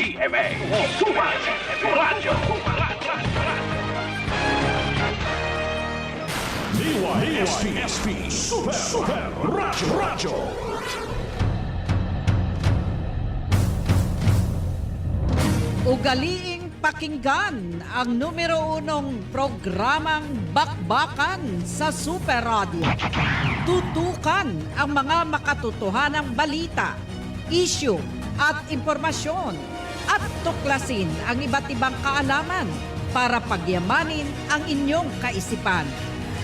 GMA Super Radio. DYSP Super Radio. Ugaliing pakinggan ang numero 1 programang Bakbakan sa Super Radio. Tutukan ang mga makatotohanang balita, issue at impormasyon at tuklasin ang iba't ibang kaalaman para pagyamanin ang inyong kaisipan.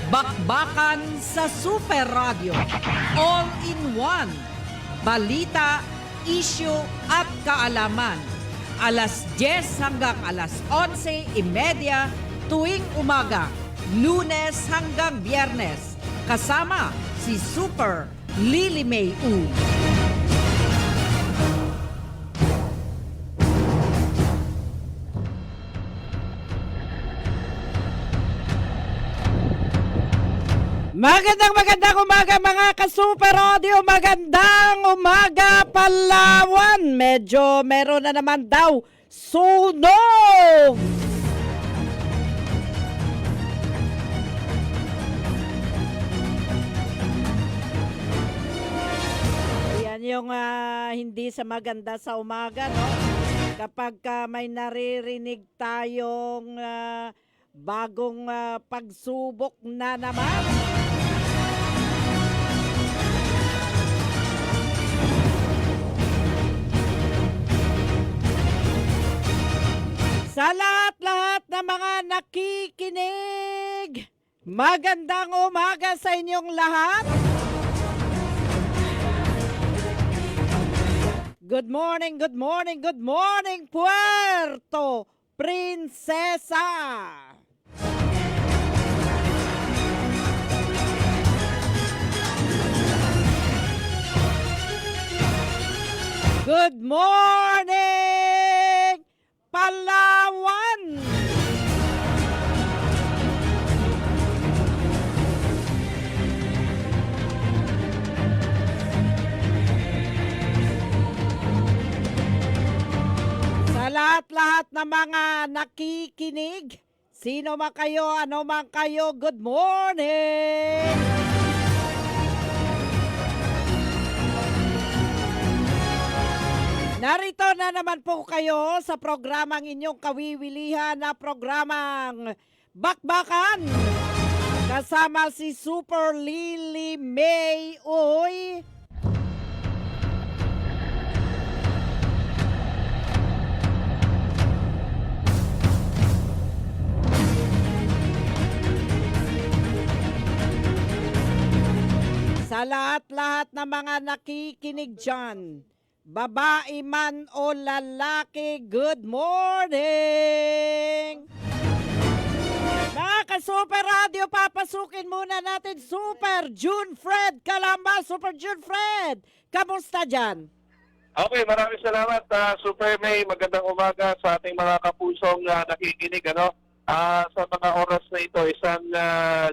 Bakbakan sa Super Radio. All in one. Balita, issue at kaalaman. Alas 10 hanggang alas 11:30 tuwing umaga, Lunes hanggang Biyernes. Kasama si Super Lily May U. Magandang umaga mga ka-Super Radio. Magandang umaga Palawan. Medyo meron na naman daw sunog. Yan yung hindi sa maganda sa umaga, no? Kapag may naririnig tayong bagong pagsubok na naman. Sa lahat-lahat na mga nakikinig, magandang umaga sa inyong lahat. Good morning, Puerto Princesa. Good morning, Palawan! Sa lahat-lahat na mga nakikinig, sino man kayo, ano man kayo, good morning! Narito na naman po kayo sa programang inyong kawiwilihan na programang Bakbakan. Kasama si Super Lily May Uy. Sa lahat-lahat na mga nakikinig dyan, babae man o lalaki, good morning! Mga ka-Super Radio, papasukin muna natin Super June Fred Calamba. Super June Fred, kamusta dyan? Okay, maraming salamat. Super May, magandang umaga sa ating mga kapusong nakikinig. Sa mga oras na ito, isang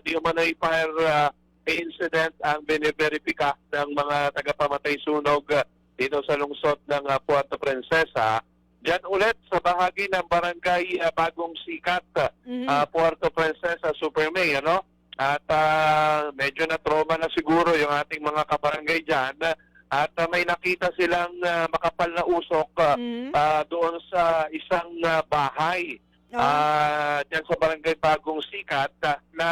di umano'y fire incident ang biniverifika ng mga tagapamatay sunog dito sa lungsod ng Puerto Princesa. Diyan ulit sa bahagi ng barangay Bagong Sikat, Puerto Princesa, Super May, At medyo na trauma na siguro yung ating mga kabarangay diyan. At may nakita silang makapal na usok doon sa isang bahay. Diyan sa barangay Bagong Sikat na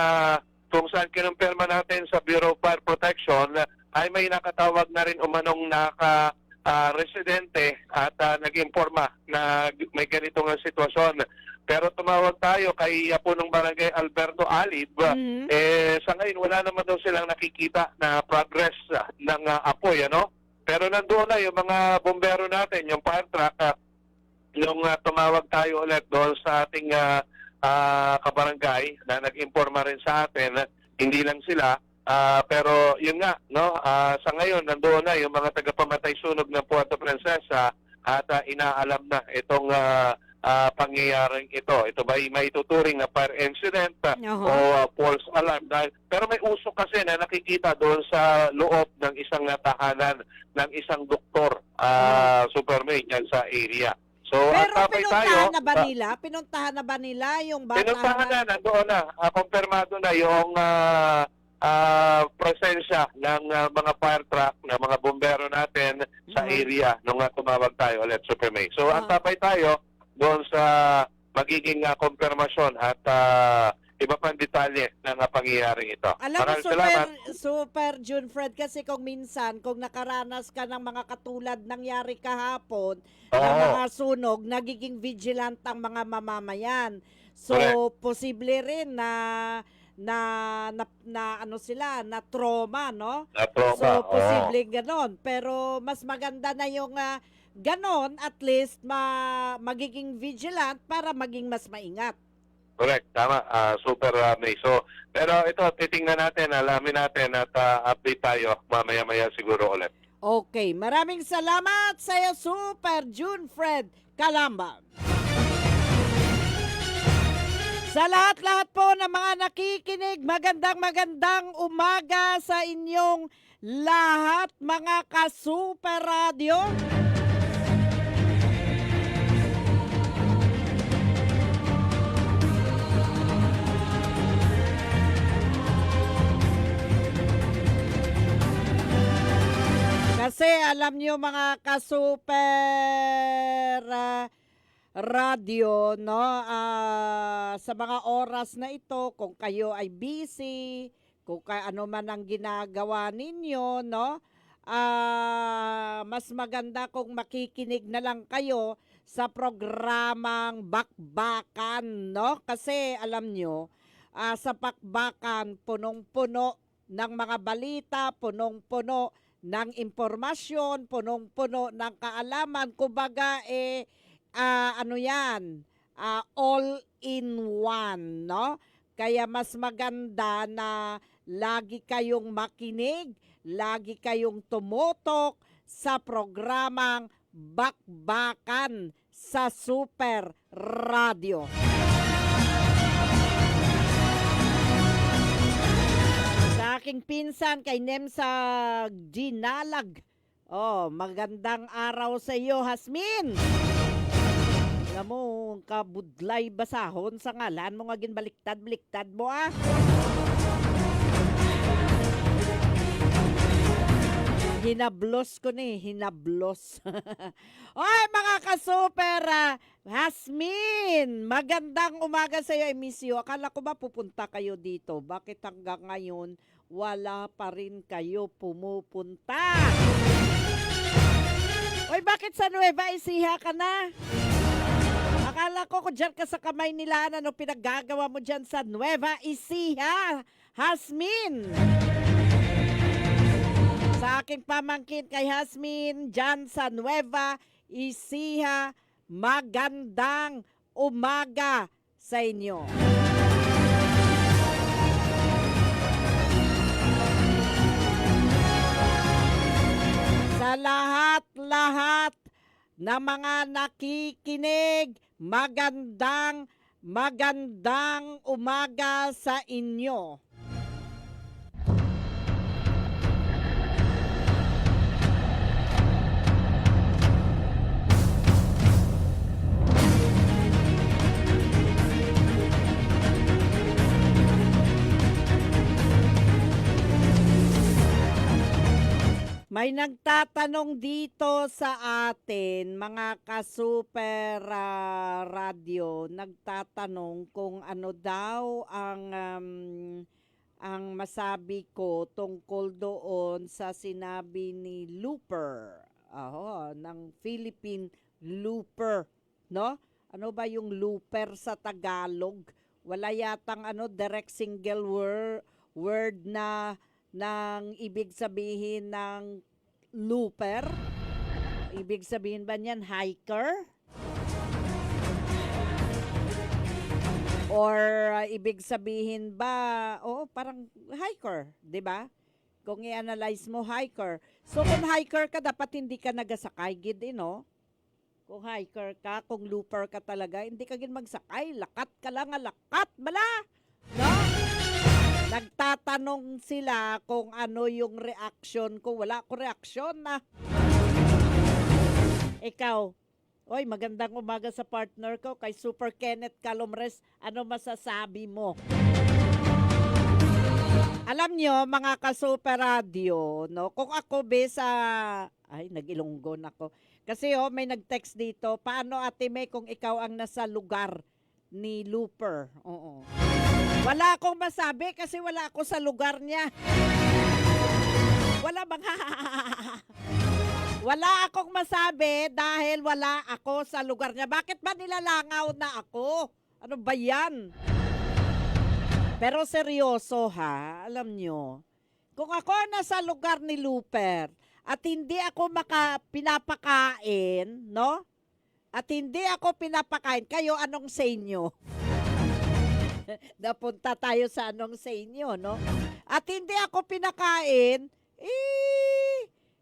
kung saan kinumpirma natin sa Bureau of Fire Protection ay may nakatawag na rin umanong residente at nag-informa na may ganitong sitwasyon. Pero tumawag tayo kay punong barangay Alberto Alib. Sa ngayon wala naman daw silang nakikita na progress ng apoy. Pero nandoon na yung mga bombero natin, yung fire truck, yung tumawag tayo ulit doon sa ating kabarangay na nag-informa rin sa atin, hindi lang sila. Pero yun nga, sa ngayon nandoon na yung mga tagapamatay sunog ng Puerto Princesa at inaalam na itong pangyayaring ito. Ito ba may tuturing na fire incident o false alarm? Pero may usok kasi na nakikita doon sa loob ng isang tahanan ng isang doktor, Super May, dyan sa area. So, Pero antapay tayo. pinuntahan na ba nila yung bata? Pinuntahan na, nandoon na. Kumpirmado na yung presensya ng mga fire truck, ng mga bumbero natin sa area nung tumawag tayo ulit, Super May. So, antapay tayo doon sa magiging kumpirmasyon at iba pang detalye ng pangyayaring ito. Alam mo, Maraming salamat. super June Fred, kasi kung minsan, kung nakaranas ka ng mga katulad nangyari kahapon, ng Oo. mga sunog, nagiging vigilant ang mga mamamayan. So, Correct. posible rin na ano sila, na trauma, no? Na-trauma, So, oo. posible ganon. Pero mas maganda na yung ganon, at least magiging vigilant para maging mas maingat. Correct, tama. Super May. So, pero ito, titingnan natin, alamin natin at update tayo mamaya-maya siguro ulit. Okay, maraming salamat sa iyo, Super June Fred Calamba. Sa lahat-lahat po ng mga nakikinig, magandang umaga sa inyong lahat, mga ka-Super Radio. Kasi alam niyo, mga ka-Super Radio, no, sa mga oras na ito, kung kayo ay busy, kung ano man ang ginagawa ninyo, no, mas maganda kung makikinig na lang kayo sa programang Bakbakan, no? Kasi alam nyo, sa Bakbakan, punong-puno ng mga balita, punong-puno ng impormasyon, punong-puno ng kaalaman. Kumbaga, ano yan, all in one, no? Kaya mas maganda na lagi kayong makinig, lagi kayong tumutok sa programang Bakbakan sa Super Radio. Sa aking pinsan, kay Nemsa Ginalag. Oh, magandang araw sa iyo, Hasmin. Alam mo, kabudlay basahon sa ngalan mo nga ginbaliktad-bliktad mo, ah. Hinablos ko ni, hinablos. Oy, mga ka-Super, Hasmin, magandang umaga sa iyo. I miss you. Akala ko ba pupunta kayo dito? Bakit hanggang ngayon wala pa rin kayo pumupunta? Oy, bakit sa Nueva Ecija ka na? Akala ko kung dyan ka sa kamay nila, ano pinaggagawa mo dyan sa Nueva Ecija, Hasmin? Sa aking pamangkin kay Hasmin, dyan sa Nueva Ecija, magandang umaga sa inyo. Sa lahat-lahat na mga nakikinig, magandang umaga sa inyo. May nagtatanong dito sa atin, mga ka-Super Radio, nagtatanong kung ano daw ang masabi ko tungkol doon sa sinabi ni Looper, ng Philippine Looper, no? Ano ba yung looper sa Tagalog? Wala yatang direct single word na nang ibig sabihin ng looper? Ibig sabihin ba niyan hiker? Or ibig sabihin ba, parang hiker, 'di ba? Kung i-analyze mo, hiker. So kung hiker ka, dapat hindi ka nagasakay, gid, no? Kung hiker ka, kung looper ka talaga, hindi ka gid magsakay, lakat ka lang, lakat, bala, no? Nagtatanong sila kung ano yung reaction ko. Wala ko reaksyon na. Ikaw, Oy, magandang umaga sa partner ko kay Super Kenneth Calomres. Ano masasabi mo? Alam nyo, mga ka-Super Radio, no? Kung ako sa... Ay, nag-Ilonggon ako. Kasi may nag-text dito, paano Ate May kung ikaw ang nasa lugar ni Looper? Oo. Wala akong masabi kasi wala ako sa lugar niya. Wala bang Wala akong masabi dahil wala ako sa lugar niya. Bakit ba nilalangaw na ako? Ano ba yan? Pero seryoso ha, alam nyo, kung ako nasa lugar ni Looper at hindi ako pinapakain, no? At hindi ako pinapakain, kayo anong say nyo? Napunta tayo sa anong say nyo, no? At hindi ako pinakain,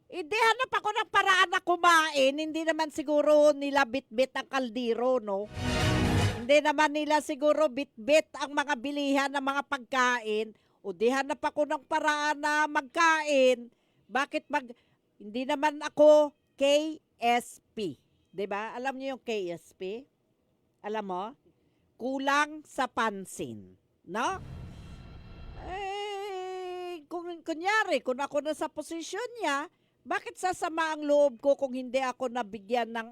hindi hanap ako ng paraan na kumain. Hindi naman siguro nila bit-bit ang kaldero, no? Hindi naman nila siguro bit-bit ang mga bilihan ng mga pagkain. O di hanap ako ng paraan na magkain. Hindi naman ako KSP. 'Di ba? Alam niyo yung KSP? Alam mo? Kulang sa pansin. No? Kunyari, kung ako na sa posisyon niya, bakit sasama ang loob ko kung hindi ako nabigyan ng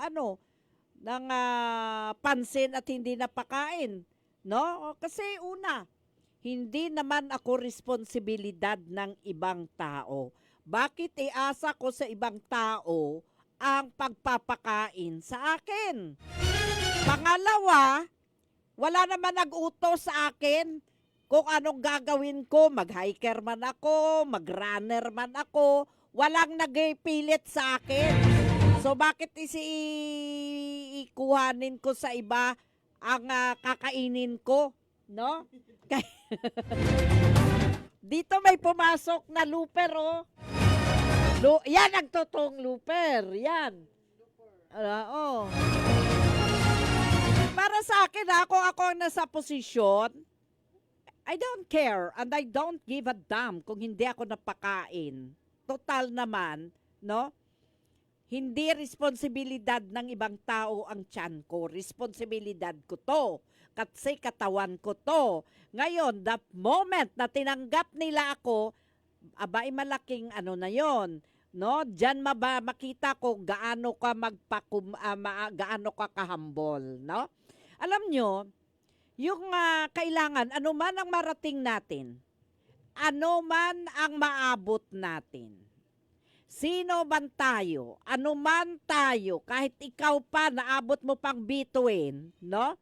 pansin at hindi napakain? No? Kasi una, hindi naman ako responsibilidad ng ibang tao. Bakit iasa ko sa ibang tao ang pagpapakain sa akin? Pangalawa, wala naman nag-utos sa akin kung anong gagawin ko. Mag-hiker man ako, mag-runner man ako, walang nagpilit sa akin. So bakit ikuhanin ko sa iba ang kakainin ko, no? Dito may pumasok na Looper, oh. Yan ang totoong Looper, yan. Oh. Para sa akin, kung ako ang nasa posisyon, I don't care and I don't give a damn kung hindi ako napakain. Total naman, no? Hindi responsibilidad ng ibang tao ang tiyan ko. Responsibilidad ko to. Kasi katawan ko to. Ngayon, the moment na tinanggap nila ako, abay malaking na yon, no? Diyan makita ko gaano ka gaano ka kahambol, no? Alam nyo, yung kailangan, ano man ang marating natin, ano man ang maabot natin, sino man tayo, ano man tayo, kahit ikaw pa naabot mo pang bituin, no?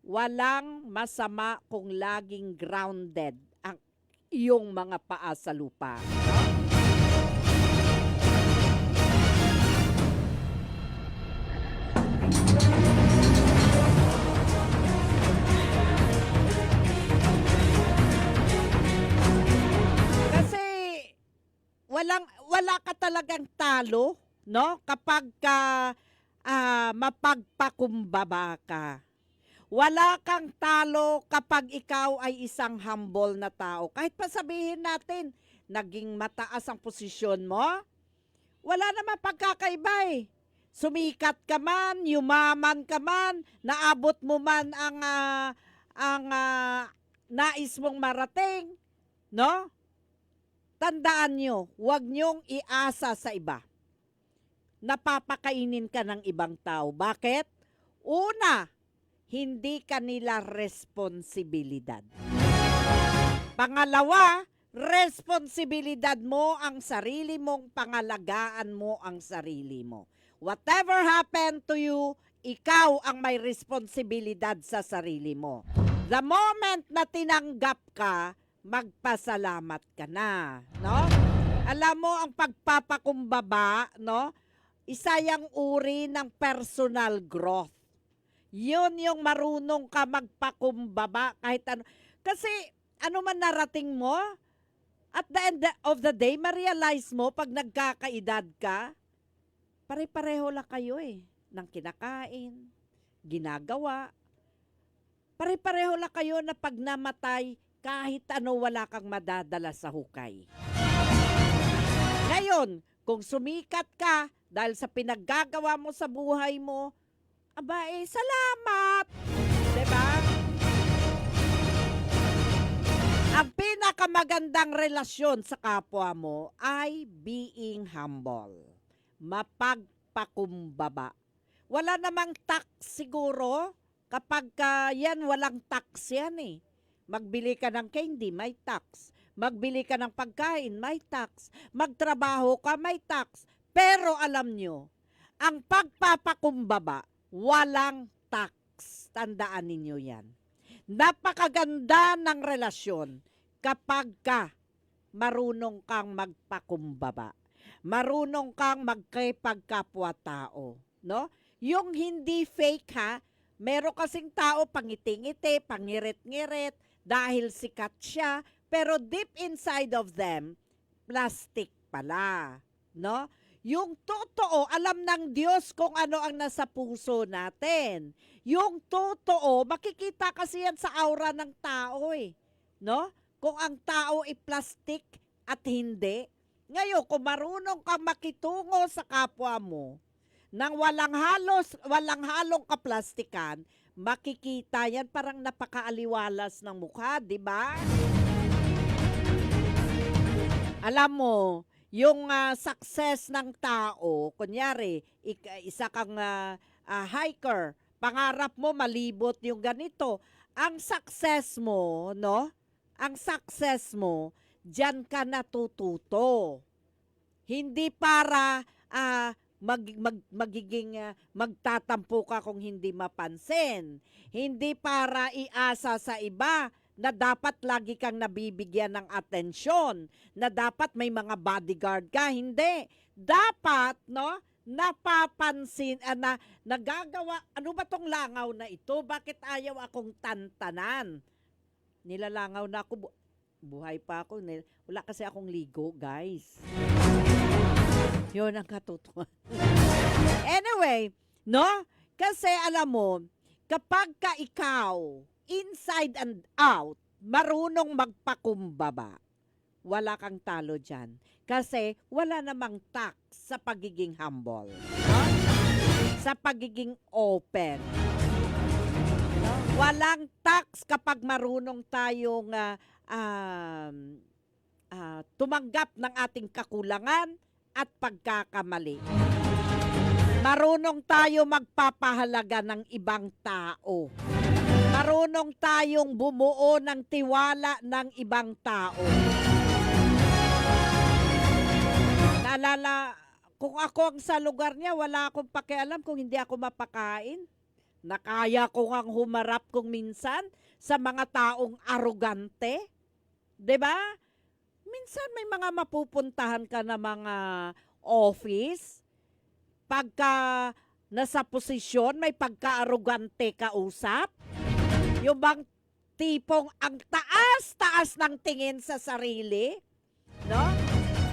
Walang masama kung laging grounded ang iyong mga paa sa lupa. Wala ka talagang talo, no? Kapag mapagpakumbaba ka. Wala kang talo kapag ikaw ay isang humble na tao. Kahit pa sabihin natin, naging mataas ang posisyon mo, wala naman pagkakaiba eh. Sumikat ka man, yumaman ka man, naabot mo man ang nais mong marating, no? Tandaan nyo, huwag nyong iasa sa iba. Napapakainin ka ng ibang tao. Bakit? Una, hindi ka nila responsibilidad. Pangalawa, responsibilidad mo ang sarili mong pangalagaan mo ang sarili mo. Whatever happened to you, ikaw ang may responsibilidad sa sarili mo. The moment na tinanggap ka, magpasalamat ka na, no? Alam mo ang pagpapakumbaba, no? Isa yang uri ng personal growth. Yun yung marunong ka magpakumbaba kahit ano. Kasi ano man narating mo, at the end of the day, ma-realize mo pag nagkakaedad ka, pare-pareho lang kayo ng kinakain, ginagawa. Pare-pareho lang kayo na pag namatay, kahit ano wala kang madadala sa hukay. Ngayon, kung sumikat ka dahil sa pinaggagawa mo sa buhay mo, aba salamat. Diba? Ang pinakamagandang relasyon sa kapwa mo ay being humble. Mapagpakumbaba. Wala namang tax siguro. Kapag yan, walang tax yan eh. Magbili ka ng candy, may tax. Magbili ka ng pagkain, may tax. Magtrabaho ka, may tax. Pero alam nyo, ang pagpapakumbaba, walang tax. Tandaan ninyo yan. Napakaganda ng relasyon kapag ka marunong kang magpakumbaba. Marunong kang magkipagkapwa-tao. No? Yung hindi fake ha, meron kasing tao pangiti-ngiti, pangirit-ngirit, dahil sikat siya, pero deep inside of them, plastic pala. No? Yung totoo, alam ng Diyos kung ano ang nasa puso natin. Yung totoo, makikita kasi yan sa aura ng tao eh. No? Kung ang tao ay plastic at hindi. Ngayon, kung marunong kang makitungo sa kapwa mo, nang walang halong kaplastikan, makikita yan parang napakaaliwalas ng mukha, di ba? Alam mo, yung success ng tao, kunyari, isa kang hiker, pangarap mo malibot yung ganito. Ang success mo, no? Ang success mo, diyan ka natututo. Hindi para magtatampo ka kung hindi mapansin. Hindi para iasa sa iba na dapat lagi kang nabibigyan ng atensyon, na dapat may mga bodyguard ka. Hindi. Dapat, no, napapansin, na nagagawa, ano ba tong langaw na ito? Bakit ayaw akong tantanan? Nilalangaw na ako, buhay pa ako. Wala kasi akong ligo, guys. Yun ang katutuan. Anyway, no? Kasi alam mo, kapag ka ikaw, inside and out, marunong magpakumbaba, wala kang talo dyan. Kasi wala namang tax sa pagiging humble. No? Sa pagiging open. No? Walang tax kapag marunong tayong tumanggap ng ating kakulangan at pagkakamali. Marunong tayo magpapahalaga ng ibang tao. Marunong tayong bumuo ng tiwala ng ibang tao. Naalala, kung ako ang sa lugar niya, wala akong pakialam kung hindi ako mapakain. Nakaya ko ang humarap kung minsan sa mga taong arugante. 'Di ba? Minsan may mga mapupuntahan ka na mga office. Pagka nasa posisyon, may pagka-arugante ka usap. Yung bang tipong ang taas-taas ng tingin sa sarili, no?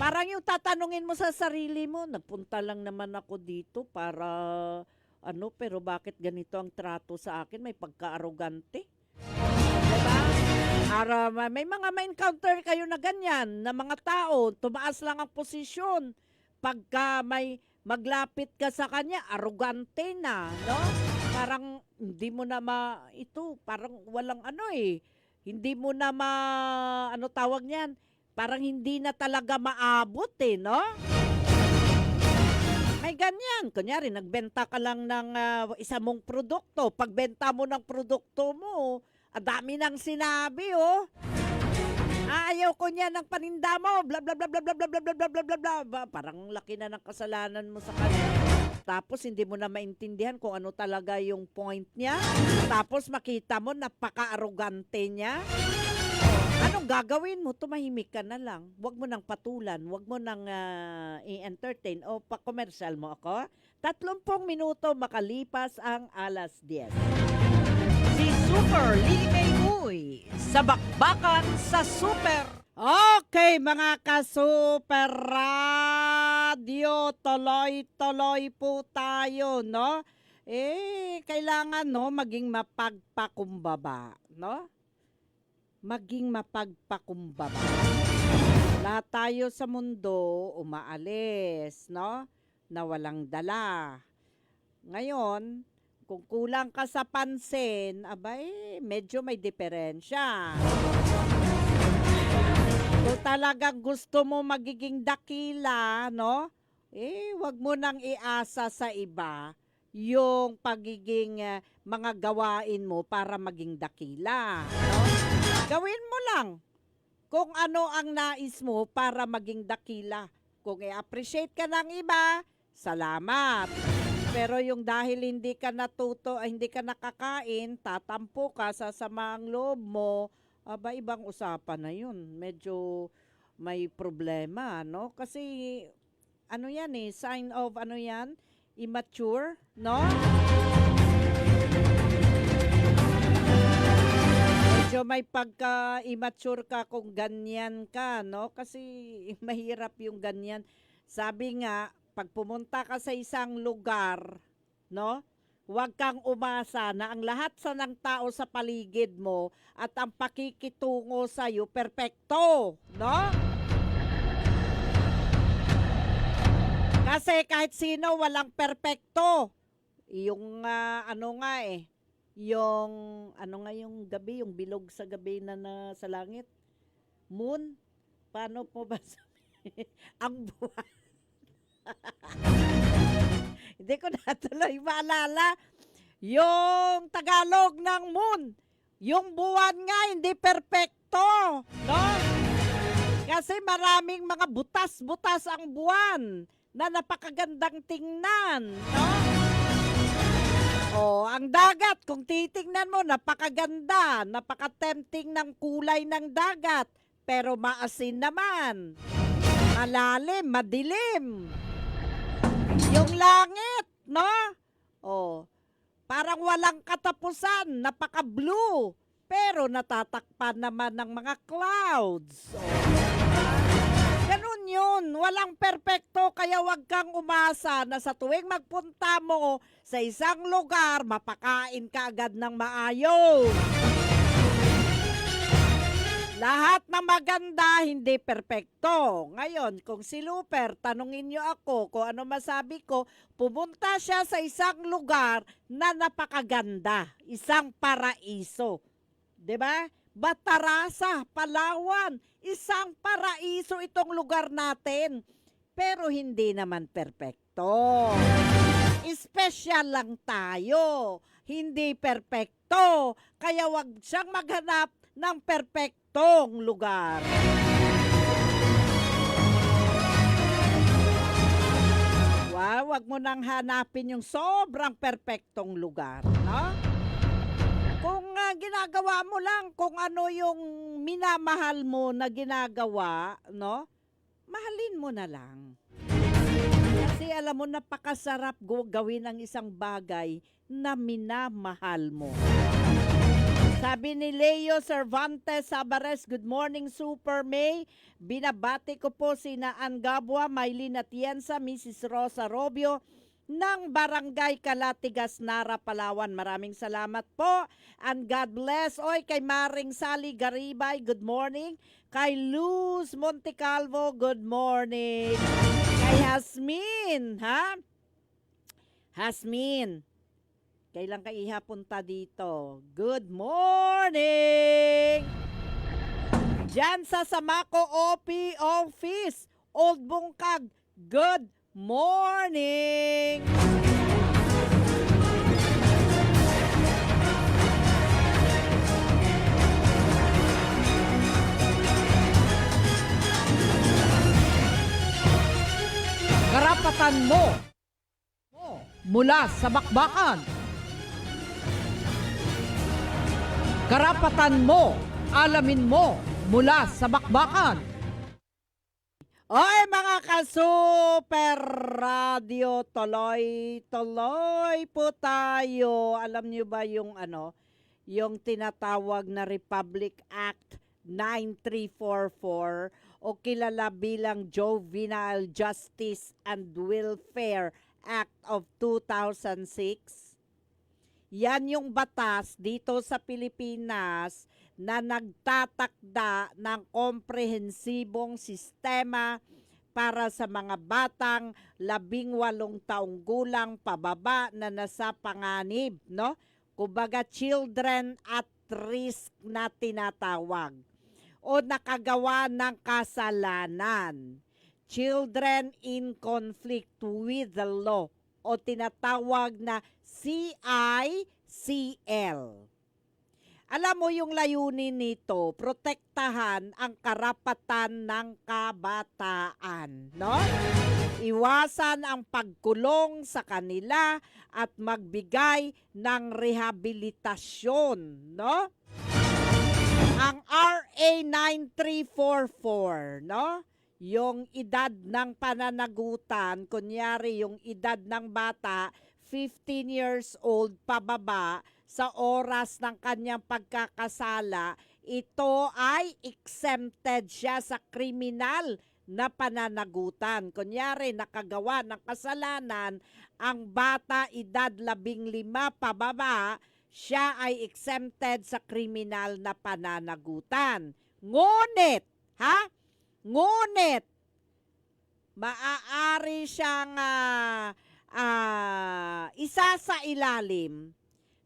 Parang yung tatanungin mo sa sarili mo, nagpunta lang naman ako dito para pero bakit ganito ang trato sa akin? May pagka-arugante. Diba? May mga ma-encounter kayo na ganyan, na mga tao, tumaas lang ang posisyon. Pagka may maglapit ka sa kanya, arugante na, no? Parang hindi mo na parang walang hindi mo na tawag niyan? Parang hindi na talaga maabot no? May ganyan. Kunyari, nagbenta ka lang ng isa mong produkto. Pagbenta mo ng produkto mo, dami nang sinabi, ayaw ko niya ng paninda mo, bla bla bla bla bla bla bla bla bla bla bla. Parang laki na ng kasalanan mo sa kanya. Tapos hindi mo na maintindihan kung ano talaga yung point niya. Tapos makita mo napaka-arugante niya. Anong gagawin mo? Tumahimik ka na lang. Huwag mo nang patulan. Huwag mo nang i-entertain. O pa-commercial mo ako. 30 minuto makalipas ang alas 10. Si Super Lili Uy sa Bakbakan sa Super. Okay, mga ka-Super Radio, tuloy-tuloy po tayo, no? Kailangan, no, maging mapagpakumbaba, no? Maging mapagpakumbaba. Lahat tayo sa mundo umaalis, no? na walang dala. Ngayon, kung kulang ka sa pansin, abay, medyo may diferensya. Kung talagang gusto mo magiging dakila, no? Wag mo nang iasa sa iba yung pagiging mga gawain mo para maging dakila. No? Gawin mo lang kung ano ang nais mo para maging dakila. Kung i-appreciate ka ng iba, salamat. Pero yung dahil hindi ka hindi ka nakakain, tatampo ka, sasama ang loob mo, aba ibang usapan na yun. Medyo may problema, no? Kasi ano yan sign of ano yan? Immature, no? Medyo may pagka-immature ka kung ganyan ka, no? Kasi mahirap yung ganyan. Sabi nga, pag pumunta ka sa isang lugar, no? Huwag kang umasa na ang lahat ng tao sa paligid mo at ang pakikitungo sa'yo, perpekto, no? Kasi kahit sino walang perpekto. Yung yung yung gabi, yung bilog sa gabi na sa langit. Moon, paano po ba ang buwan? Hindi ko natuloy maalala. Yung Tagalog ng moon, yung buwan nga hindi perpekto, no? Kasi maraming mga butas-butas ang buwan na napakagandang tingnan, no? Ang dagat, kung titingnan mo, napakaganda, napaka-tempting ng kulay ng dagat, pero maasin naman, malalim, madilim. Yung langit, no? Parang walang katapusan, napaka-blue, pero natatakpan naman ng mga clouds. Ganun yun, walang perpekto, kaya wag kang umasa na sa tuwing magpunta mo sa isang lugar, mapakain ka agad ng maayos. Lahat na maganda, hindi perpekto. Ngayon, kung si Luper, tanungin niyo ako kung ano masabi ko, pumunta siya sa isang lugar na napakaganda, isang paraiso. 'Di ba? Batarasa, Palawan, isang paraiso itong lugar natin. Pero hindi naman perpekto. Espesyal lang tayo, hindi perpekto. Kaya wag siyang maghanap ng perpektong lugar. Wag mo nang hanapin yung sobrang perpektong lugar, no? Kung ginagawa mo lang kung ano yung minamahal mo na ginagawa, no? Mahalin mo na lang. Kasi alam mo, napakasarap gawin ang isang bagay na minamahal mo. Sabi ni Leo Cervantes Sabares, good morning Super May. Binabati ko po sina Ann Gabua, Maylin Atienza, Mrs. Rosa Robio ng Barangay Calatigas, Nara, Palawan. Maraming salamat po and God bless. Oy, kay Maring Sally Garibay, good morning. Kay Luz Montecalvo, good morning. Kay Hasmin, Hasmin, kailan ka ihapunta dito? Good morning! Diyan sa Samaco OP Office, Old Bungkag, good morning! Karapatan mo mula sa bakbakan. Karapatan mo, alamin mo mula sa bakbakan. Oy mga ka-Super Radio, tuloy po tayo. Alam niyo ba yung yung tinatawag na Republic Act 9344 o kilala bilang Juvenile Justice and Welfare Act of 2006? Yan yung batas dito sa Pilipinas na nagtatakda ng komprehensibong sistema para sa mga batang 18 taong gulang pababa na nasa panganib, no? Kumbaga children at risk na tinatawag o nakagawa ng kasalanan. Children in conflict with the law o tinatawag na CICL. Alam mo yung layunin nito, protektahan ang karapatan ng kabataan, no? Iwasan ang pagkulong sa kanila at magbigay ng rehabilitasyon, no? Ang RA 9344, no? Yung edad ng pananagutan, kunyari yung edad ng bata, 15 years old pababa, sa oras ng kanyang pagkakasala, ito ay exempted siya sa kriminal na pananagutan. Kunyari, nakagawa ng kasalanan, ang bata edad 15 pababa, siya ay exempted sa kriminal na pananagutan. Ngunit, maaari siyang isa sa ilalim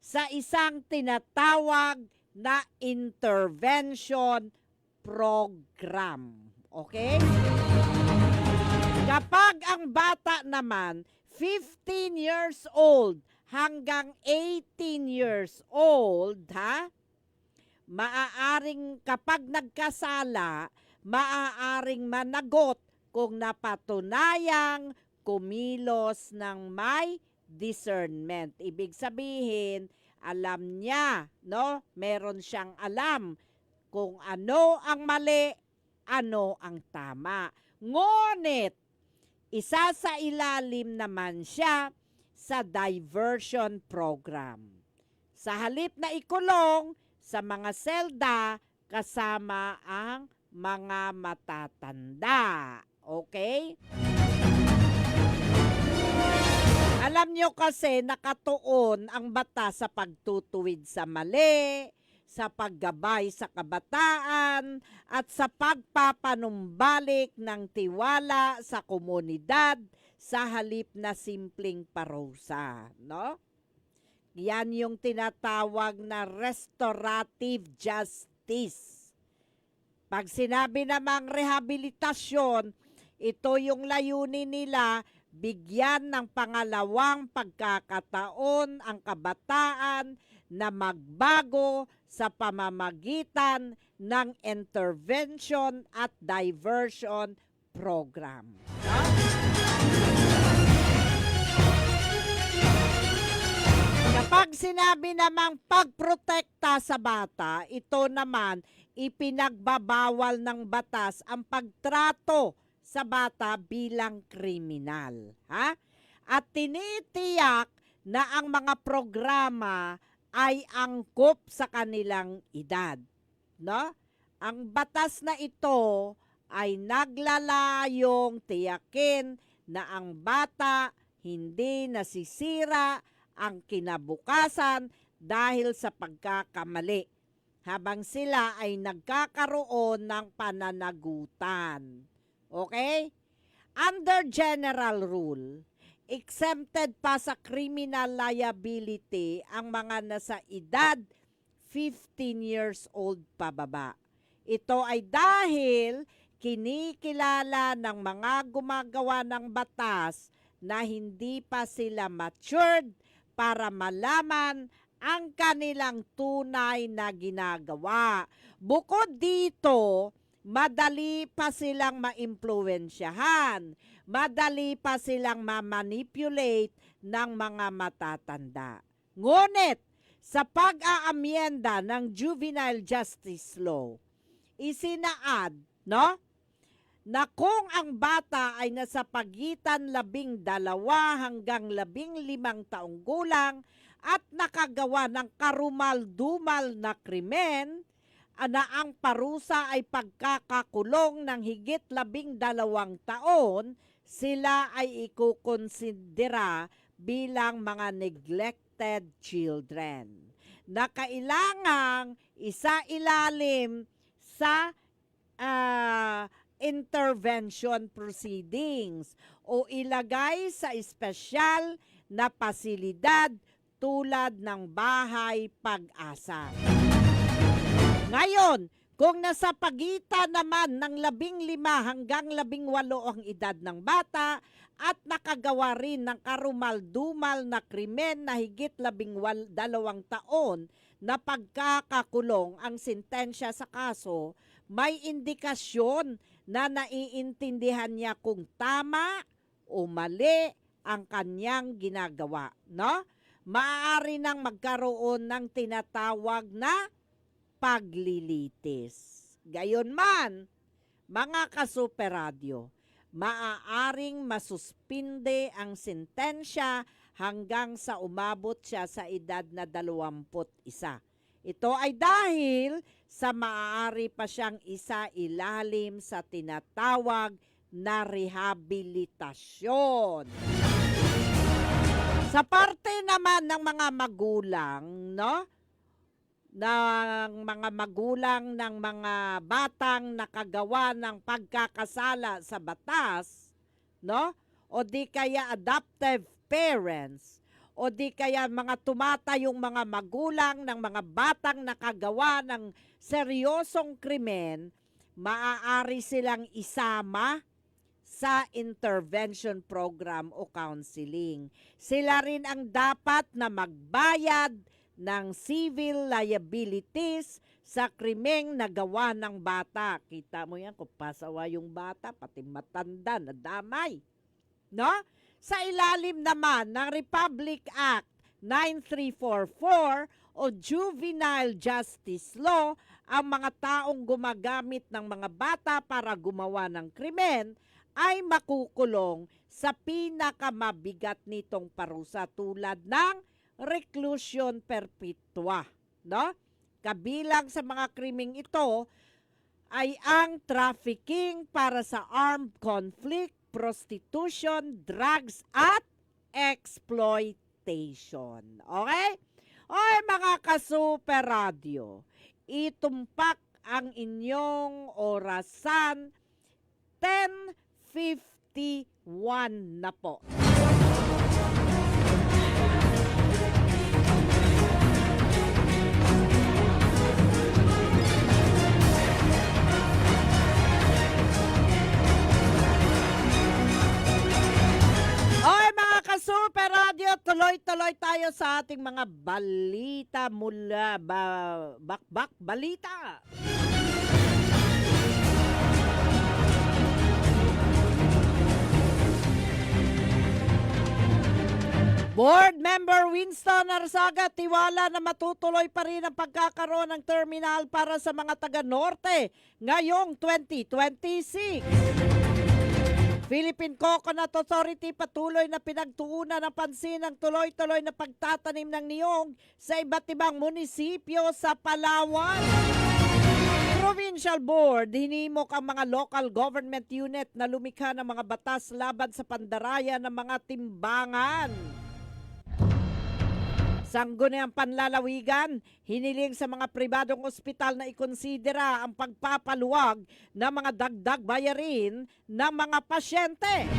sa isang tinatawag na intervention program. Okay? Kapag ang bata naman 15 years old hanggang 18 years old, maaaring kapag nagkasala, maaaring managot kung napatunayang kumilos ng may discernment. Ibig sabihin, alam niya, no? Meron siyang alam kung ano ang mali, ano ang tama. Ngunit, isa sa ilalim naman siya sa diversion program. Sa halip na ikulong sa mga selda kasama ang mga matatanda. Okay? Alam nyo kasi nakatuon ang batas sa pagtutuwid sa mali, sa paggabay sa kabataan, at sa pagpapanumbalik ng tiwala sa komunidad sa halip na simpleng parusa, no? Yan yung tinatawag na restorative justice. Pag sinabi namang rehabilitasyon, ito yung layunin nila, bigyan ng pangalawang pagkakataon ang kabataan na magbago sa pamamagitan ng intervention at diversion program. Kapag sinabi namang pagprotekta sa bata, ito naman ipinagbabawal ng batas ang pagtrato sa bata bilang kriminal. At tinitiyak na ang mga programa ay angkop sa kanilang edad. No? Ang batas na ito ay naglalayong tiyakin na ang bata hindi nasisira ang kinabukasan dahil sa pagkakamali, habang sila ay nagkakaroon ng pananagutan. Okay? Under general rule, exempted pa sa criminal liability ang mga nasa edad 15 years old pababa. Ito ay dahil kinikilala ng mga gumagawa ng batas na hindi pa sila matured para malaman ang kanilang tunay na ginagawa. Bukod dito, madali pa silang maimpluwensyahan, madali pa silang ma-manipulate ng mga matatanda. Ngunit, sa pag-aamyenda ng Juvenile Justice Law, isinaad, no, na kung ang bata ay nasa pagitan 12 hanggang 15 taong gulang at nakagawa ng karumal-dumal na krimen, na ang parusa ay pagkakakulong ng higit 12 taon, sila ay ikukonsidera bilang mga neglected children na kailangang isa ilalim sa intervention proceedings o ilagay sa espesyal na pasilidad tulad ng bahay pag-asa. Ngayon, kung nasa pagitan naman ng 15 hanggang 18 ang edad ng bata at nakagawa rin ng karumal-dumal na krimen na higit 12 taon na pagkakakulong ang sentensya sa kaso, may indikasyon na naiintindihan niya kung tama o mali ang kanyang ginagawa, no? Maaari nang magkaroon ng tinatawag na paglilitis. Gayunman, mga kasuperadyo, maaaring masuspinde ang sentensya hanggang sa umabot siya sa edad na 21. Ito ay dahil sa maaari pa siyang isa ilalim sa tinatawag na rehabilitasyon. Sa parte naman ng mga magulang, no? Ng mga magulang ng mga batang nakagawa ng pagkakasala sa batas, no? O di kaya adoptive parents, o di kaya mga tumatayong mga magulang ng mga batang nakagawa ng seryosong krimen, maaari silang isama sa intervention program o counseling. Sila rin ang dapat na magbayad ng civil liabilities sa krimeng nagawa ng bata. Kita mo yan, kung pasawa yung bata, pati matanda na damay. No? Sa ilalim naman ng Republic Act 9344 o Juvenile Justice Law, ang mga taong gumagamit ng mga bata para gumawa ng krimen ay makukulong sa pinakamabigat nitong parusa tulad ng reclusion perpetua, no? Kabilang sa mga krimeng ito ay ang trafficking para sa armed conflict, prostitution, drugs at exploitation. Okay? Okay, mga ka-Super Radio, itumpak ang inyong orasan 10:51 na po. Super Radio, tuloy-tuloy tayo sa ating mga balita mula Bakbak Balita. Board Member Winston Arzaga, tiwala na matutuloy pa rin ang pagkakaroon ng terminal para sa mga taga-Norte ngayong 2026. Philippine Coconut Authority patuloy na pinagtuunan ng pansin ang tuloy-tuloy na pagtatanim ng niyog sa iba't ibang munisipyo sa Palawan. Provincial Board, hinimok ang mga local government unit na lumikha ng mga batas laban sa pandaraya ng mga timbangan. Sangguniang Panlalawigan, hiniling sa mga pribadong ospital na ikonsidera ang pagpapaluwag ng mga dagdag bayarin ng mga pasyente.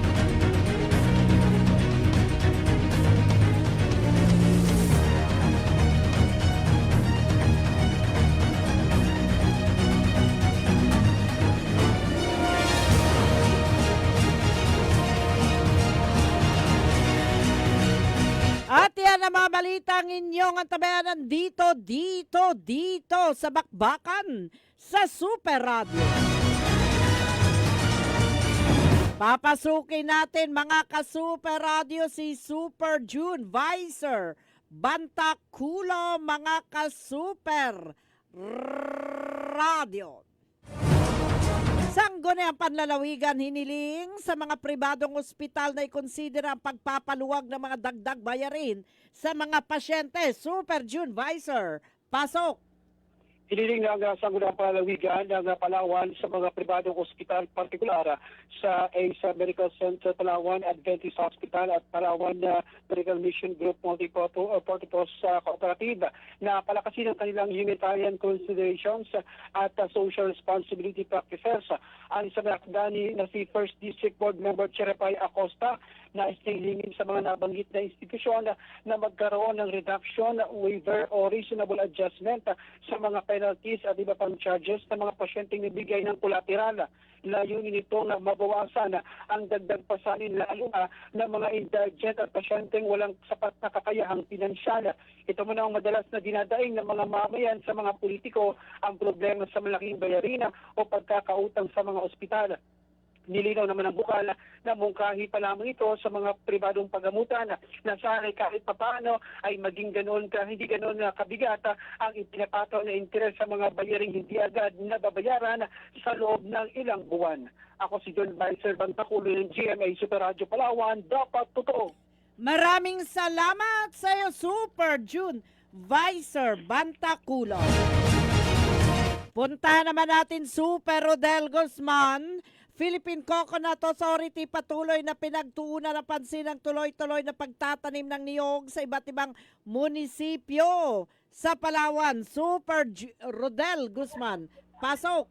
At yan ang mga balitang inyong antabayanan dito sa Bakbakan sa Super Radio. Papasukin natin mga ka-Super Radio si Super June Visor Bantakulo, mga ka-Super Radio. Sangguniang Panlalawigan, hiniling sa mga pribadong ospital na ikonsidera ang pagpapaluwag ng mga dagdag bayarin sa mga pasyente. Super June Visor, pasok. Hiniling ng Sangguniang Palalawigan ng Palawan sa mga pribadong ospital, partikular sa ASA Medical Center Palawan, Adventist Hospital at Palawan Medical Mission Group Multipurpose Cooperative na palakasin ang kanilang humanitarian considerations at social responsibility practices. Ang isa na na si First District Board Member Cherepay Acosta na isnilingin sa mga nabanggit na institusyon na magkaroon ng reduction, waiver o reasonable adjustment sa mga penalties at iba pang charges ng mga pasyenteng nabigay ng kolateral. Layunin nito na mabawasan ang dagdag pasanin lalo na mga indigent at pasyenteng walang sapat na kakayahang pinansyal. Ito muna ang madalas na dinadaing ng mga mamayan sa mga politiko ang problema sa malaking bayarin o pagkakautang sa mga ospital. Nilinaw naman ang bukal na mungkahi pa lamang ito sa mga pribadong pagamutan na sana kahit papaano ay maging ganoon hindi ganoon kabigat ang ipinapataw na interes sa mga bayaring hindi agad nababayaran sa loob ng ilang buwan. Ako si John Vicer Bantaculo ng GMA Super Radio Palawan, dapat totoo. Maraming salamat sa iyo, Super June Vicer Bantaculo. Punta naman natin Super Rodel Guzman. Philippine Coconut Authority patuloy na pinagtuunan ng pansin ang tuloy-tuloy na pagtatanim ng niyog sa iba't ibang munisipyo sa Palawan. Super Rodel Guzman, pasok!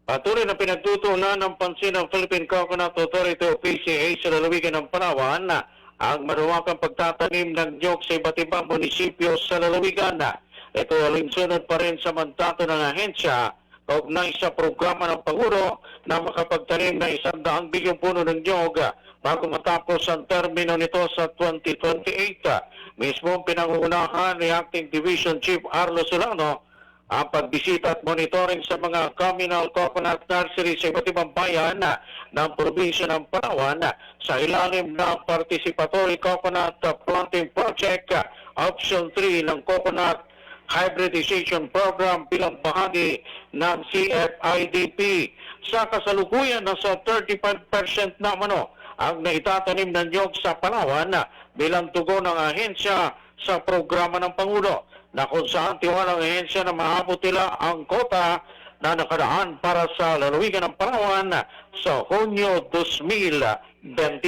Patuloy na pinagtutuunan ng pansin ng Philippine Coconut Authority o PCA sa lalawigan ng Palawan ang maluwakang pagtatanim ng niyog sa iba't ibang munisipyo sa lalawigan. Ito alinsunod pa rin sa mandato ng ahensya kaugnay sa programa ng Pangulo na makapagtanim na 100 bilyong puno ng niyog bago matapos ang termino nito sa 2028. Mismo pinangunahan ni Acting Division Chief Arlo Solano ang pagbisita at monitoring sa mga communal coconut nursery sa iba't ibang bayan ng probinsya ng Palawan sa ilalim ng Participatory Coconut Planting Project Option 3 ng Coconut Hybridization Program bilang bahagi ng CFIDP. Sa kasalukuyan, nasa 35% naman ang naitatanim ng niyog sa Palawan bilang tugon ng ahensya sa programa ng Pangulo na kung saan tiwalang ahensya na maabot nila ang kota na nakaraan para sa lalawigan ng Palawan sa Hunyo 2028.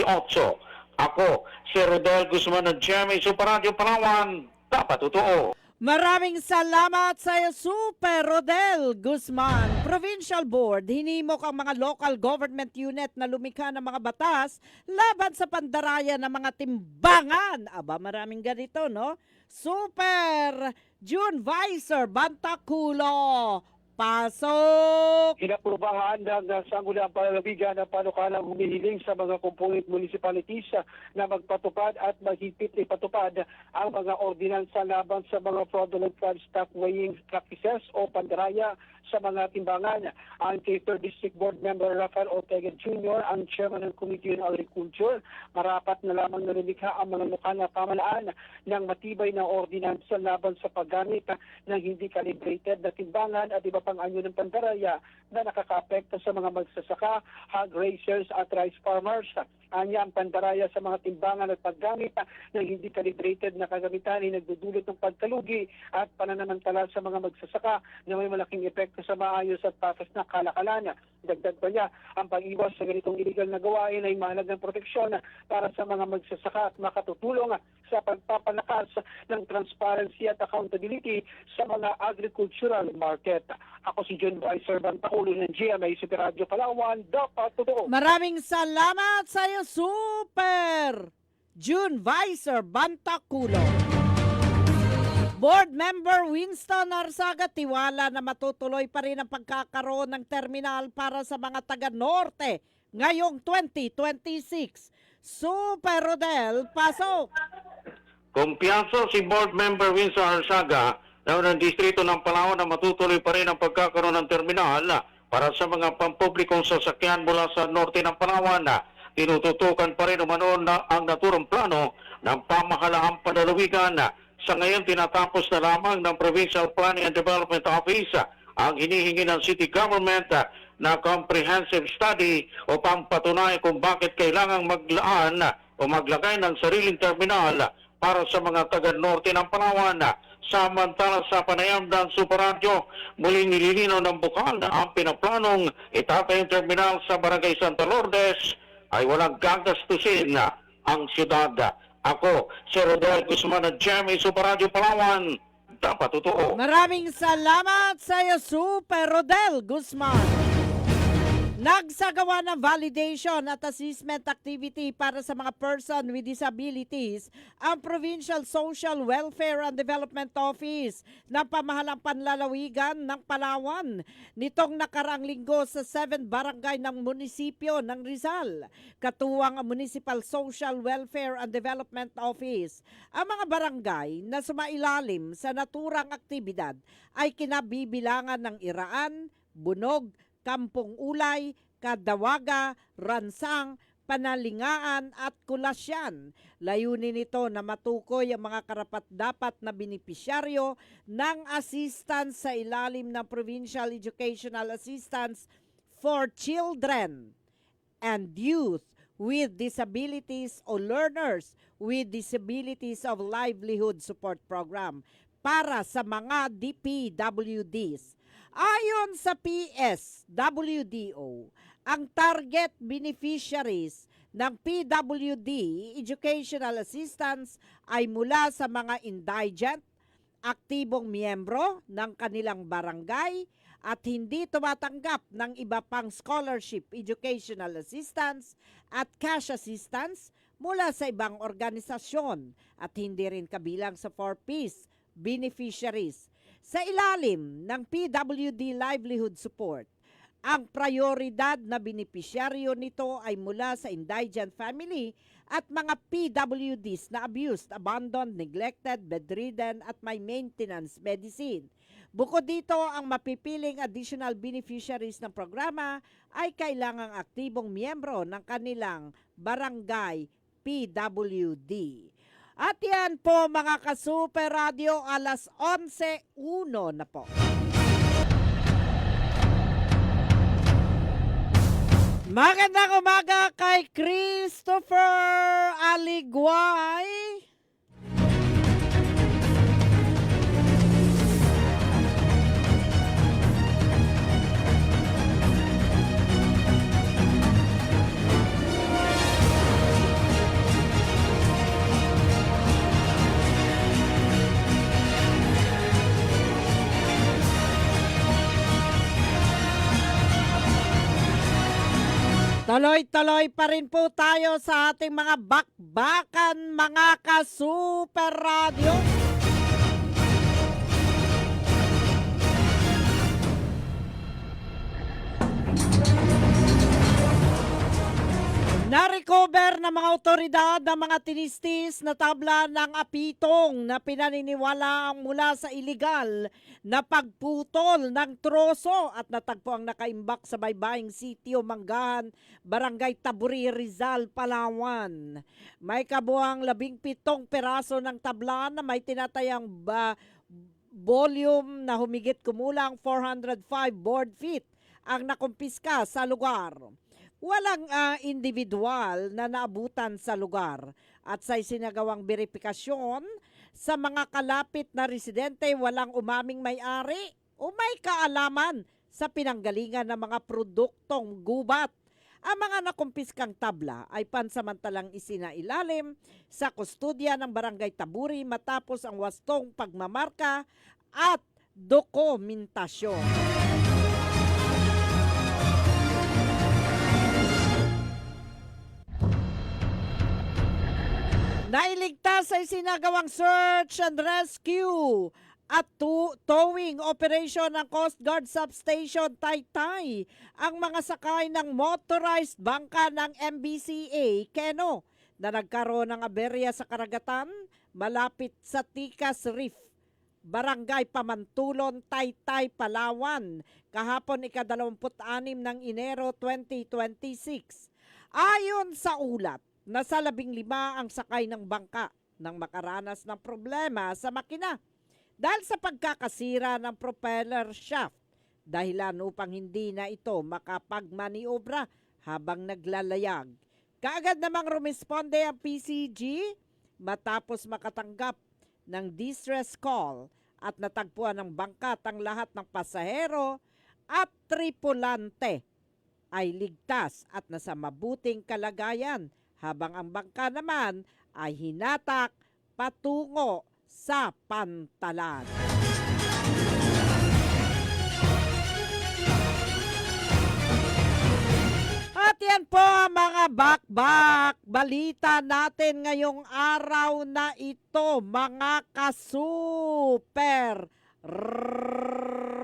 Ako, si Rodel Guzman ng GMA Super Radio Palawan, dapat totoo. Maraming salamat sa iyo, Super Rodel Guzman. Provincial Board, hinimok ang mga local government unit na lumikha ng mga batas laban sa pandaraya ng mga timbangan. Aba, maraming ganito, no? Super June Vicer Bantaculo, pasok! Inaprubahan ng Sangguniang Palalawigan ng panukalang humihiling sa mga component municipalities na magpatupad at mahigpit ipatupad ang mga ordinansa laban sa mga fraudulent stock weighing practices o pandaraya sa mga timbangan. Ang kay 3rd District Board Member Rafael Ortega Jr., ang Chairman ng Committee on Agriculture, marapat na lamang nalulikha ang mga lokal na pamalaan ng matibay na ordinansa laban sa paggamit ng hindi calibrated na timbangan at iba pang anyo ng pandaraya na nakakaapekto sa mga magsasaka, hog raisers at rice farmers. Anya ang pandaraya sa mga timbangan at paggamit ng hindi calibrated na kagamitan ay nagdudulot ng pagkalugi at pananamantala sa mga magsasaka na may malaking epekto sa maayos at patas na kalakalan. Dagdag pa niya, ang pag-iwas sa ganitong illegal na gawain ay mahalagang proteksyon para sa mga magsasaka at makatutulong sa pagpapalakas ng transparency at accountability sa mga agricultural market. Ako si John Vicer Bantaculo ng GMA Super Radio Palawan, dapat totoo. Maraming salamat sa iyo, Super June Vicer Bantaculo. Board Member Winston Arzaga tiwala na matutuloy pa rin ang pagkakaroon ng terminal para sa mga taga-norte ngayong 2026. Super Rodel, pasok! Kumpiyansa si Board Member Winston Arzaga na unang distrito ng Palawan na matutuloy pa rin ang pagkakaroon ng terminal para sa mga pampublikong sasakyan mula sa norte ng Palawan. Tinututukan pa rin umano na ang naturang plano ng pamahalaang panlalawigan. Sa ngayon, tinatapos na lamang ng Provincial Planning and Development Office ang hinihingi ng City Government na comprehensive study upang patunay kung bakit kailangang maglaan o maglagay ng sariling terminal para sa mga taga-norte ng Palawan. Samantala sa panayam ng Superradyo, muling nililinaw ng bukal na ang pinaplanong itatayong terminal sa Barangay Santa Lourdes ay walang gagastusin ang siyudad. Ako, si Rodel Guzman at Jeremy, Superradyo Palawan, dapat totoo. Maraming salamat sa iyo, Super Rodel Guzman. Nagsagawa ng validation at assessment activity para sa mga person with disabilities ang Provincial Social Welfare and Development Office ng Pamahalang Panlalawigan ng Palawan nitong nakarang linggo sa 7 barangay ng munisipyo ng Rizal. Katuwang ang Municipal Social Welfare and Development Office. Ang mga barangay na sumailalim sa naturang aktibidad ay kinabibilangan ng Iraan, Bunog, Kampong Ulay, Kadawaga, Ransang, Panalingaan at Kulasyan. Layunin nito na matukoy ang mga karapat-dapat na benepisyaryo ng assistance sa ilalim ng Provincial Educational Assistance for Children and Youth with Disabilities o Learners with Disabilities of Livelihood Support Program para sa mga DPWDs. Ayon sa PSWDO, ang target beneficiaries ng PWD Educational Assistance ay mula sa mga indigent, aktibong miyembro ng kanilang barangay at hindi tumatanggap ng iba pang scholarship, educational assistance at cash assistance mula sa ibang organisasyon at hindi rin kabilang sa 4Ps beneficiaries. Sa ilalim ng PWD Livelihood Support, ang prioridad na benepisyaryo nito ay mula sa indigent family at mga PWDs na abused, abandoned, neglected, bedridden at may maintenance medicine. Bukod dito, ang mapipiling additional beneficiaries ng programa ay kailangang aktibong miyembro ng kanilang barangay PWD. At yan po mga ka-Super Radio, alas 11:01 na po. Magandang umaga kay Christopher Aligway. Tuloy-tuloy pa rin po tayo sa ating mga bakbakan, mga ka-Super Radio. Na-recover ng mga otoridad ng mga tinistis na tabla ng apitong na pinaniniwala mula sa iligal na pagputol ng troso at natagpo ang nakaimbak sa baybaying sitio Manggahan, Barangay Taburi, Rizal, Palawan. May kabuang 17 peraso ng tabla na may tinatayang volume na humigit kumulang 405 board feet ang nakumpiska sa lugar. Walang individual na naabutan sa lugar at sa isinagawang verifikasyon sa mga kalapit na residente walang umaming may-ari o may kaalaman sa pinanggalingan ng mga produktong gubat. Ang mga nakumpiskang tabla ay pansamantalang isinailalim sa kustodya ng Barangay Taburi matapos ang wastong pagmamarka at dokumentasyon. Nailigtas sa isinagawang search and rescue at towing operation ng Coast Guard Substation Taytay ang mga sakay ng motorized bangka ng MBCA Keno na nagkaroon ng aberya sa karagatan malapit sa Tikas Reef, Barangay Pamantulon, Taytay, Palawan, kahapon ika-26 ng Enero 2026. Ayon sa ulat, nasa 15 ang sakay ng bangka nang makaranas ng problema sa makina dahil sa pagkakasira ng propeller shaft, dahilan upang hindi na ito makapagmaniobra habang naglalayag. Kaagad namang rumisponde ang PCG matapos makatanggap ng distress call at natagpuan ng bangkat ang lahat ng pasahero at tripulante ay ligtas at nasa mabuting kalagayan habang ang bangka naman ay hinatak patungo sa pantalan. At yan po ang mga bakbak balita natin ngayong araw na ito, mga ka-super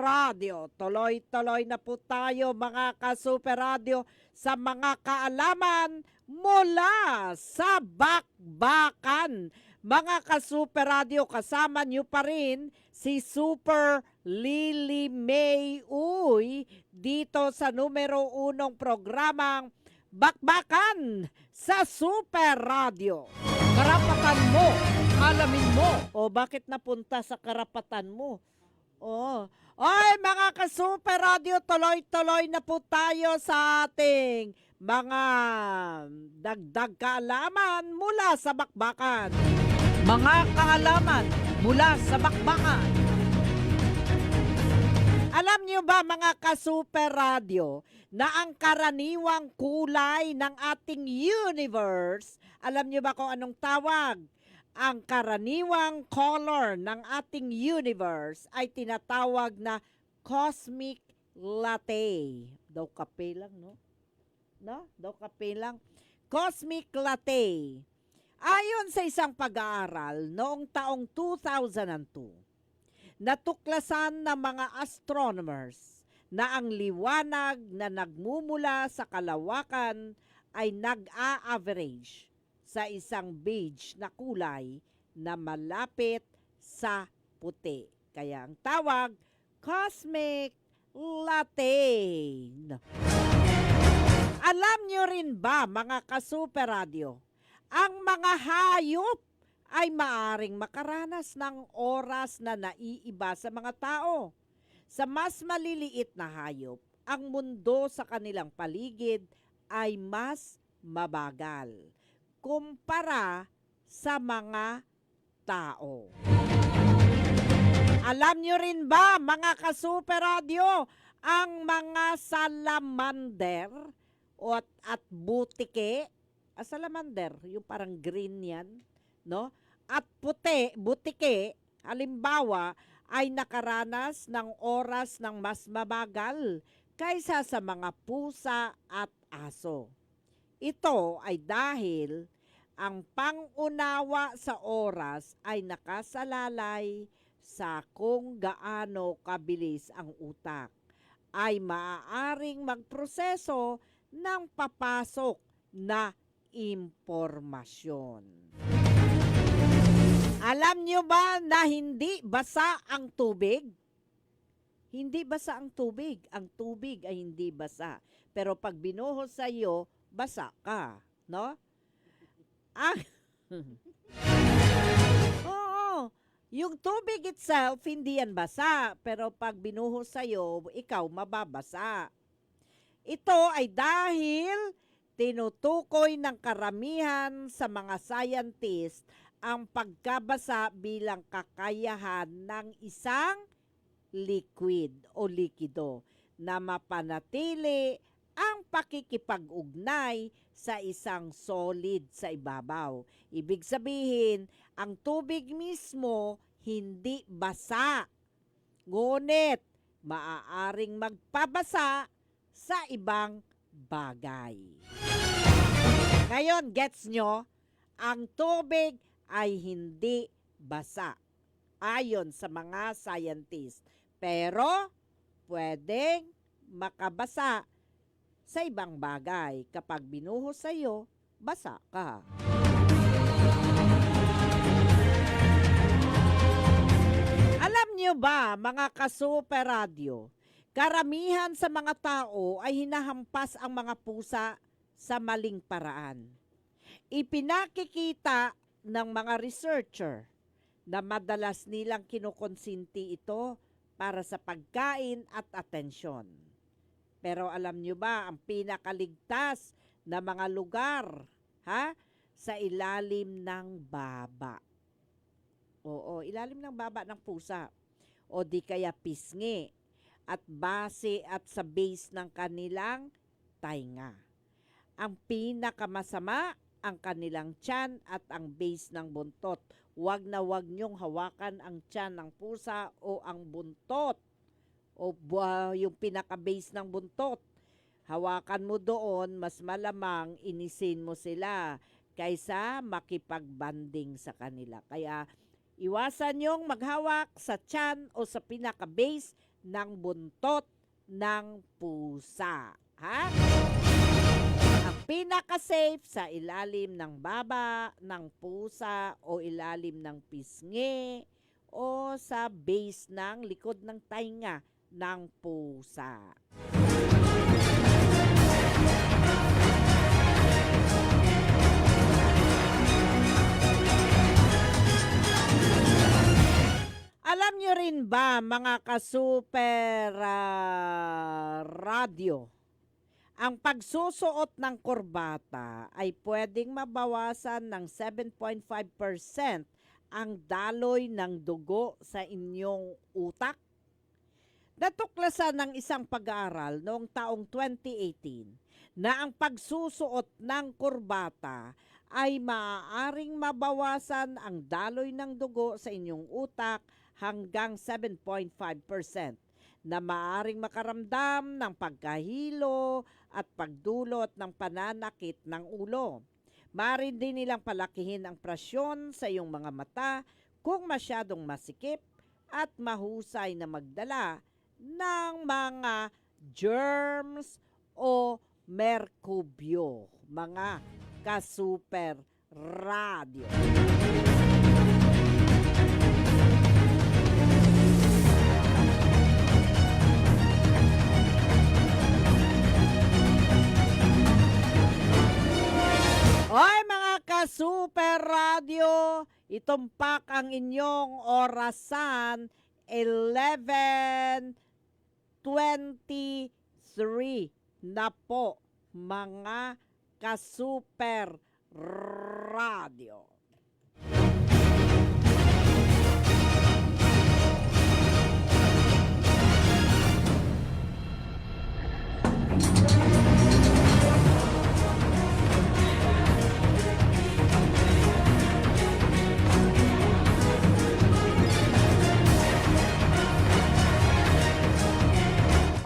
radio. Tuloy-tuloy na po tayo, mga ka-super radio, sa mga kaalaman mula sa bakbakan. Mga ka-super radio, kasama nyo pa rin si Super Lily May Uy dito sa numero 1 programang Bakbakan sa Super Radio. Karapatan mo, alamin mo. O bakit napunta sa karapatan mo? Ay, mga ka-Super Radio, tuloy-tuloy na po tayo sa ating mga dagdag kaalaman mula sa bakbakan. Mga kaalaman mula sa bakbakan. Alam niyo ba, mga ka-Super Radio, na ang karaniwang kulay ng ating universe, alam niyo ba kung anong tawag? Ang karaniwang color ng ating universe ay tinatawag na cosmic latte. Daw kape lang, no? No? Daw kape lang. Cosmic latte. Ayon sa isang pag-aaral noong taong 2002, natuklasan ng mga astronomers na ang liwanag na nagmumula sa kalawakan ay nag-a-average sa isang beige na kulay na malapit sa puti. Kaya ang tawag, cosmic latte. Alam nyo rin ba, mga ka-Super Radio, ang mga hayop ay maaring makaranas ng oras na naiiba sa mga tao. Sa mas maliliit na hayop, ang mundo sa kanilang paligid ay mas mabagal kumpara sa mga tao. Alam nyo rin ba, mga ka-Super Radio, ang mga salamander at butike, salamander, yung parang green yan, no? At butike, halimbawa, ay nakaranas ng oras ng mas mabagal kaysa sa mga pusa at aso. Ito ay dahil ang pangunawa sa oras ay nakasalalay sa kung gaano kabilis ang utak, ay maaaring magproseso ng papasok na impormasyon. Alam nyo ba na hindi basa ang tubig? Hindi basa ang tubig. Ang tubig ay hindi basa. Pero pag binuhos sa iyo, basa ka, no? Oo. Yung tubig itself, hindi yan basa. Pero pag binuhos sa iyo, ikaw mababasa. Ito ay dahil tinutukoy ng karamihan sa mga scientist ang pagkabasa bilang kakayahan ng isang liquid o likido na mapanatili ang pakikipag-ugnay sa isang solid sa ibabaw. Ibig sabihin, ang tubig mismo hindi basa, ngunit maaaring magpabasa sa ibang bagay. Ngayon, gets nyo? Ang tubig ay hindi basa ayon sa mga scientist. Pero, pwedeng makabasa sa ibang bagay. Kapag binuhos sa iyo, basa ka. Alam nyo ba, mga ka-Super Radio, karamihan sa mga tao ay hinahampas ang mga pusa sa maling paraan. Ipinakikita ng mga researcher na madalas nilang kinukonsinti ito para sa pagkain at atensyon. Pero alam nyo ba, ang pinakaligtas na mga lugar sa ilalim ng baba. Oo, ilalim ng baba ng pusa. O di kaya pisngi. At base at sa base ng kanilang tainga. Ang pinakamasama, ang kanilang tiyan at ang base ng buntot. Huwag na huwag niyong hawakan ang tiyan ng pusa o ang buntot. O yung pinaka-base ng buntot. Hawakan mo doon, mas malamang inisin mo sila kaysa makipagbanding sa kanila. Kaya iwasan yung maghawak sa tiyan o sa pinaka-base ng buntot ng pusa. Ha? Ang pinaka-safe sa ilalim ng baba ng pusa o ilalim ng pisngi o sa base ng likod ng tainga ng pusa. Alam nyo rin ba, mga ka-super radio, ang pagsusuot ng kurbata ay pwedeng mabawasan ng 7.5% ang daloy ng dugo sa inyong utak? Natuklasan ng isang pag-aaral noong taong 2018 na ang pagsusuot ng kurbata ay maaaring mabawasan ang daloy ng dugo sa inyong utak hanggang 7.5% na maaaring makaramdam ng pagkahilo at pagdulot ng pananakit ng ulo. Maaari din nilang palakihin ang presyon sa iyong mga mata kung masyadong masikip at mahusay na magdala ng mga germs o merkubyo, mga ka-super radio. Oy mga ka-super radio, itumpak ang inyong orasan 11:23 na po mga ka-super radio.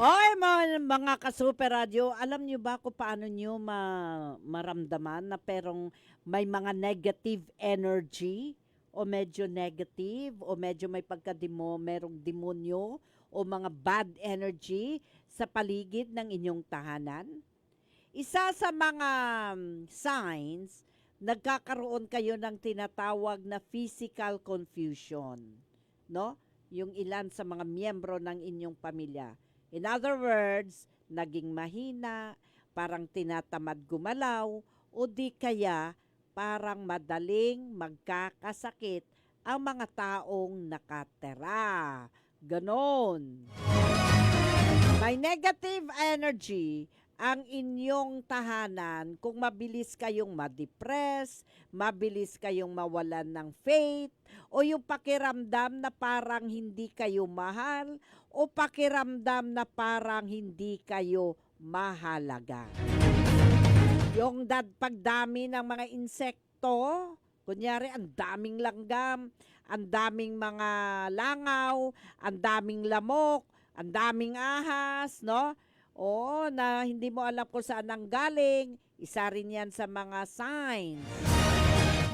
Oy, mga ka-super radio, alam niyo ba kung paano niyo maramdaman na perong may mga negative energy o medyo negative o medyo may merong demonyo o mga bad energy sa paligid ng inyong tahanan? Isa sa mga signs, nagkakaroon kayo ng tinatawag na physical confusion, no? Yung ilan sa mga miyembro ng inyong pamilya. In other words, naging mahina, parang tinatamad gumalaw, o di kaya parang madaling magkakasakit ang mga taong nakatera. Ganon. May negative energy ang inyong tahanan kung mabilis kayong ma-depress, mabilis kayong mawalan ng faith, o yung pakiramdam na parang hindi kayo mahal, o pakiramdam na parang hindi kayo mahalaga. Yung pagdami ng mga insekto, kunyari ang daming langgam, ang daming mga langaw, ang daming lamok, ang daming ahas, no? Oo, na hindi mo alam kung saan ang galing, isa rin yan sa mga signs.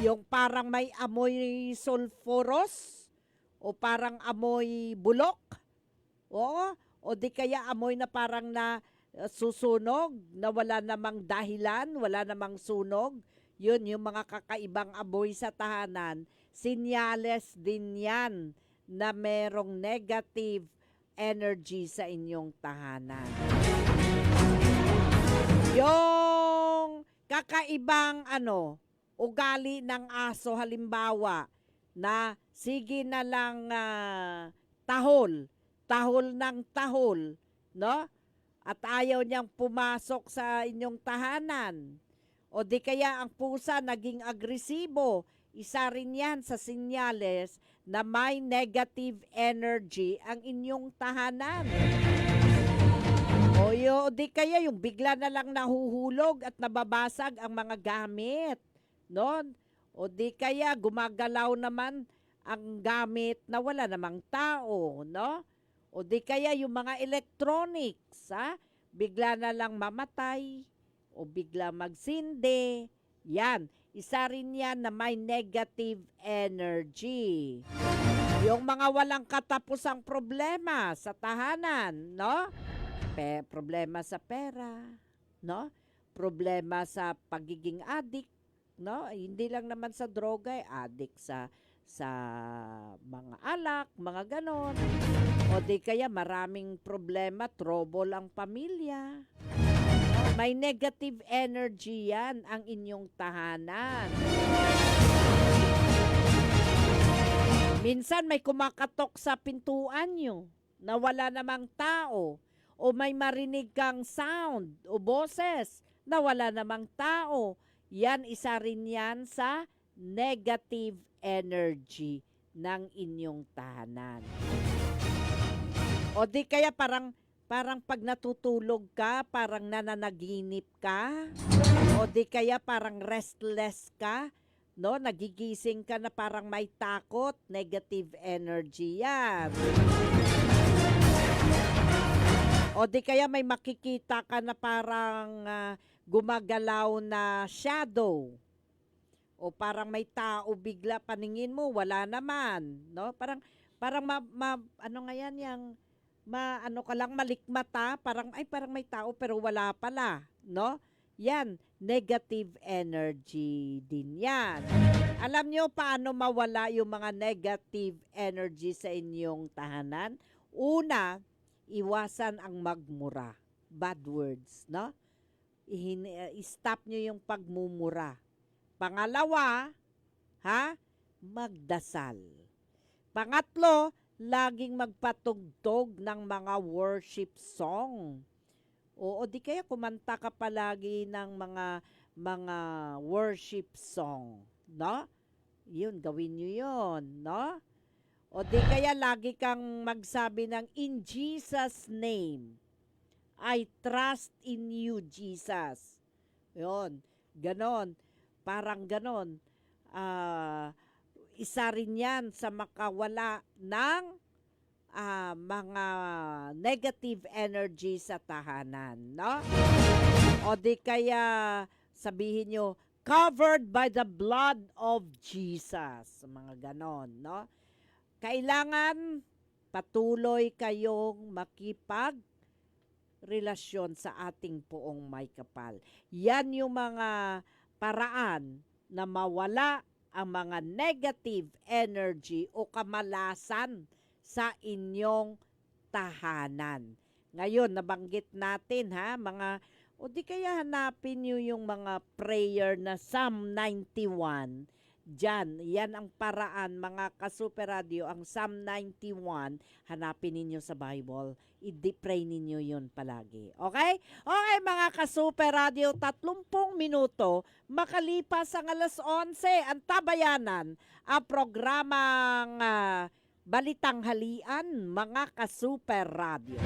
Yung parang may amoy sulfuros, o parang amoy bulok, o di kaya amoy na parang na susunog, na wala namang dahilan, wala namang sunog. Yun, yung mga kakaibang amoy sa tahanan, sinyales din yan na merong negative energy sa inyong tahanan. Yung kakaibang ugali ng aso halimbawa na sige na lang tahol ng tahol, no? At ayaw niyang pumasok sa inyong tahanan. O di kaya ang pusa naging agresibo. Isa rin yan sa sinyales na may negative energy ang inyong tahanan. O di kaya yung bigla na lang nahuhulog at nababasag ang mga gamit. No? O di kaya gumagalaw naman ang gamit na wala namang tao. No? O di kaya yung mga electronics, bigla na lang mamatay o bigla magsindi. Yan, isa rin yan na may negative energy. Yung mga walang katapusang problema sa tahanan, no? Problema sa pera, no? Problema sa pagiging addict, no? Hindi lang naman sa droga, addict sa mga alak, mga ganon. O di kaya maraming problema, trouble ang pamilya. May negative energy yan ang inyong tahanan. Minsan may kumakatok sa pintuan nyo na wala namang tao. O may marinig kang sound o boses na wala namang tao. Yan, isa rin yan sa negative energy ng inyong tahanan. O di kaya parang pag natutulog ka, parang nananaginip ka. O di kaya parang restless ka, no? Nagigising ka na parang may takot, negative energy yan. O di kaya may makikita ka na parang gumagalaw na shadow. O parang may tao bigla paningin mo, wala naman, no? Parang ano nga yan, yung ano ka lang malikmata, parang may tao pero wala pala, no? Yan, negative energy din yan. Alam nyo paano mawala yung mga negative energy sa inyong tahanan? Una, iwasan ang magmura, bad words, no? I-stop nyo yung pagmumura. Pangalawa, magdasal. Pangatlo, laging magpatugtog ng mga worship song. O di kaya kumanta ka palagi ng mga worship song, no? Yun, gawin nyo yun, no? O di kaya lagi kang magsabi ng in Jesus' name. I trust in you, Jesus. Yun, ganon. Parang ganon. Isa rin yan sa makawala ng mga negative energy sa tahanan, no? O di kaya sabihin nyo, covered by the blood of Jesus. Mga ganon, no? Kailangan patuloy kayong makipagrelasyon sa ating poong may kapal. Yan yung mga paraan na mawala ang mga negative energy o kamalasan sa inyong tahanan. Ngayon, nabanggit natin o di kaya hanapin nyo yung mga prayer na Psalm 91. Diyan, yan ang paraan, mga ka-Super Radio, ang Psalm 91, hanapin ninyo sa Bible. I-pray ninyo yun palagi. Okay? Okay, mga ka-Super Radio, 30 minuto, makalipas ang alas 11, ang Tabayanan, ang programang Balitang Halian, mga ka-Super Radio.